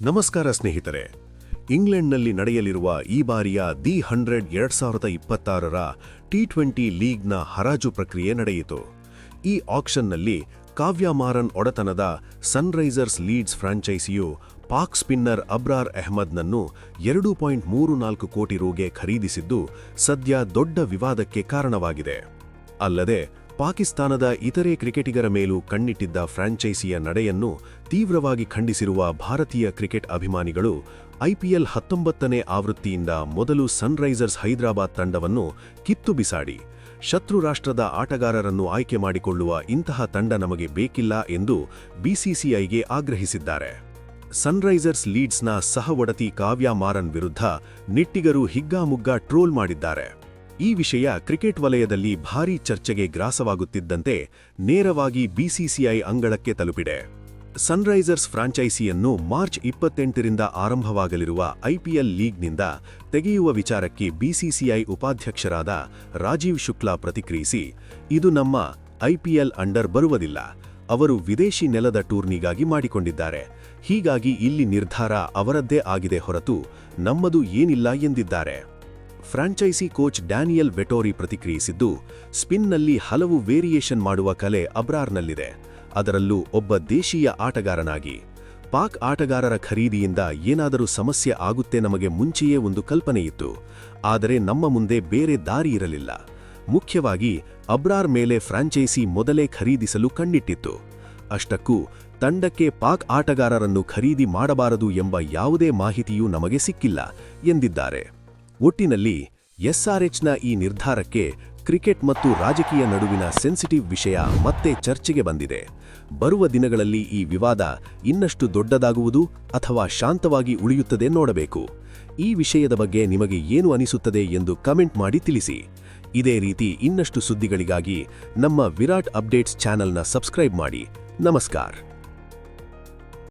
ನಮಸ್ಕಾರ ಸ್ನೇಹಿತರೆ. ಇಂಗ್ಲೆಂಡ್ನಲ್ಲಿ ನಡೆಯಲಿರುವ ಈ ಬಾರಿಯ ದಿ 100 2026ರ ಟಿ20 ಲೀಗ್ನ ಹರಾಜು ಪ್ರಕ್ರಿಯೆ ನಡೆಯಿತು. ಈ ಆಕ್ಷನ್ನಲ್ಲಿ ಕಾವ್ಯ ಮಾರನ್ ಒಡೆತನದ ಸನ್ರೈಸರ್ಸ್ ಲೀಡ್ಸ್ ಫ್ರಾಂಚೈಸಿಯು ಪಾಕ್ ಸ್ಪಿನ್ನರ್ ಅಬ್ರಾರ್ ಅಹ್ಮದ್ನನ್ನು 2.34 ಕೋಟಿ ರುಗೆ ಖರೀದಿಸಿದ್ದು ಸದ್ಯ ದೊಡ್ಡ ವಿವಾದಕ್ಕೆ ಕಾರಣವಾಗಿದೆ. ಅಲ್ಲದೆ ಪಾಕಿಸ್ತಾನದ ಇತರೆ ಕ್ರಿಕೆಟಿಗರ ಮೇಲೂ ಕಣ್ಣಿಟ್ಟಿದ್ದ ಫ್ರಾಂಚೈಸಿಯ ನಡೆಯನ್ನು ತೀವ್ರವಾಗಿ ಖಂಡಿಸಿರುವ ಭಾರತೀಯ ಕ್ರಿಕೆಟ್ ಅಭಿಮಾನಿಗಳು ಐಪಿಎಲ್ 19ನೇ ಆವೃತ್ತಿಯಿಂದ ಮೊದಲು ಸನ್ರೈಸರ್ಸ್ ಹೈದರಾಬಾದ್ ತಂಡವನ್ನು ಕಿತ್ತು ಬಿಸಾಡಿ ಶತ್ರು ರಾಷ್ಟ್ರದ ಆಟಗಾರರನ್ನು ಆಯ್ಕೆ ಮಾಡಿಕೊಳ್ಳುವ ಇಂತಹ ತಂಡ ನಮಗೆ ಬೇಕಿಲ್ಲ ಎಂದು ಬಿಸಿಸಿಐಗೆ ಆಗ್ರಹಿಸಿದ್ದಾರೆ. ಸನ್ರೈಸರ್ಸ್ ಲೀಡ್ಸ್ನ ಸಹ ಒಡತಿ ಕಾವ್ಯ ಮಾರನ್ ವಿರುದ್ಧ ನಿಟ್ಟಿಗರು ಹಿಗ್ಗಾಮುಗ್ಗಾ ಟ್ರೋಲ್ ಮಾಡಿದ್ದಾರೆ. ಈ ವಿಷಯ ಕ್ರಿಕೆಟ್ ವಲಯದಲ್ಲಿ ಭಾರೀ ಚರ್ಚೆಗೆ ಗ್ರಾಸವಾಗುತ್ತಿದ್ದಂತೆ ನೇರವಾಗಿ ಬಿಸಿಸಿಐ ಅಂಗಳಕ್ಕೆ ತಲುಪಿದೆ. ಸನ್ರೈಸರ್ಸ್ ಫ್ರಾಂಚೈಸಿಯನ್ನು ಮಾರ್ಚ್ 28ರಿಂದ ಆರಂಭವಾಗಲಿರುವ ಐಪಿಎಲ್ ಲೀಗ್ನಿಂದ ತೆಗೆಯುವ ವಿಚಾರಕ್ಕೆ ಬಿಸಿಸಿಐ ಉಪಾಧ್ಯಕ್ಷರಾದ ರಾಜೀವ್ ಶುಕ್ಲಾ ಪ್ರತಿಕ್ರಿಯಿಸಿ, ಇದು ನಮ್ಮ ಐಪಿಎಲ್ ಅಂಡರ್ ಬರುವುದಿಲ್ಲ. ಅವರು ವಿದೇಶಿ ನೆಲದ ಟೂರ್ನಿಗಾಗಿ ಮಾಡಿಕೊಂಡಿದ್ದಾರೆ. ಹೀಗಾಗಿ ಇಲ್ಲಿ ನಿರ್ಧಾರ ಅವರದ್ದೇ ಆಗಿದೆ ಹೊರತು ನಮ್ಮದು ಏನಿಲ್ಲ ಎಂದಿದ್ದಾರೆ. ಫ್ರಾಂಚೈಸಿ ಕೋಚ್ ಡ್ಯಾನಿಯಲ್ ವೆಟೋರಿ ಪ್ರತಿಕ್ರಿಯಿಸಿದ್ದು, ಸ್ಪಿನ್ನಲ್ಲಿ ಹಲವು ವೇರಿಯೇಷನ್ ಮಾಡುವ ಕಲೆ ಅಬ್ರಾರ್ನಲ್ಲಿದೆ, ಅದರಲ್ಲೂ ಒಬ್ಬ ದೇಶೀಯ ಆಟಗಾರನಾಗಿ. ಪಾಕ್ ಆಟಗಾರರ ಖರೀದಿಯಿಂದ ಏನಾದರೂ ಸಮಸ್ಯೆ ಆಗುತ್ತೆ ನಮಗೆ ಮುಂಚೆಯೇ ಒಂದು ಕಲ್ಪನೆಯಿತ್ತು, ಆದರೆ ನಮ್ಮ ಮುಂದೆ ಬೇರೆ ದಾರಿ ಇರಲಿಲ್ಲ. ಮುಖ್ಯವಾಗಿ ಅಬ್ರಾರ್ ಮೇಲೆ ಫ್ರಾಂಚೈಸಿ ಮೊದಲೇ ಖರೀದಿಸಲು ಕಣ್ಣಿಟ್ಟಿತ್ತು. ಅಷ್ಟಕ್ಕೂ ತಂಡಕ್ಕೆ ಪಾಕ್ ಆಟಗಾರರನ್ನು ಖರೀದಿ ಮಾಡಬಾರದು ಎಂಬ ಯಾವುದೇ ಮಾಹಿತಿಯೂ ನಮಗೆ ಸಿಕ್ಕಿಲ್ಲ ಎಂದಿದ್ದಾರೆ. ಒಟ್ಟಿನಲ್ಲಿ ಎಸ್ಆರ್ಎಚ್ನ ಈ ನಿರ್ಧಾರಕ್ಕೆ ಕ್ರಿಕೆಟ್ ಮತ್ತು ರಾಜಕೀಯ ನಡುವಿನ ಸೆನ್ಸಿಟಿವ್ ವಿಷಯ ಮತ್ತೆ ಚರ್ಚೆಗೆ ಬಂದಿದೆ. ಬರುವ ದಿನಗಳಲ್ಲಿ ಈ ವಿವಾದ ಇನ್ನಷ್ಟು ದೊಡ್ಡದಾಗುವುದು ಅಥವಾ ಶಾಂತವಾಗಿ ಉಳಿಯುತ್ತದೆ ನೋಡಬೇಕು. ಈ ವಿಷಯದ ಬಗ್ಗೆ ನಿಮಗೆ ಏನು ಅನಿಸುತ್ತದೆ ಎಂದು ಕಮೆಂಟ್ ಮಾಡಿ ತಿಳಿಸಿ. ಇದೇ ರೀತಿ ಇನ್ನಷ್ಟು ಸುದ್ದಿಗಳಿಗಾಗಿ ನಮ್ಮ ವಿರಾಟ್ ಅಪ್ಡೇಟ್ಸ್ ಚಾನೆಲ್ನ ಸಬ್ಸ್ಕ್ರೈಬ್ ಮಾಡಿ. ನಮಸ್ಕಾರ.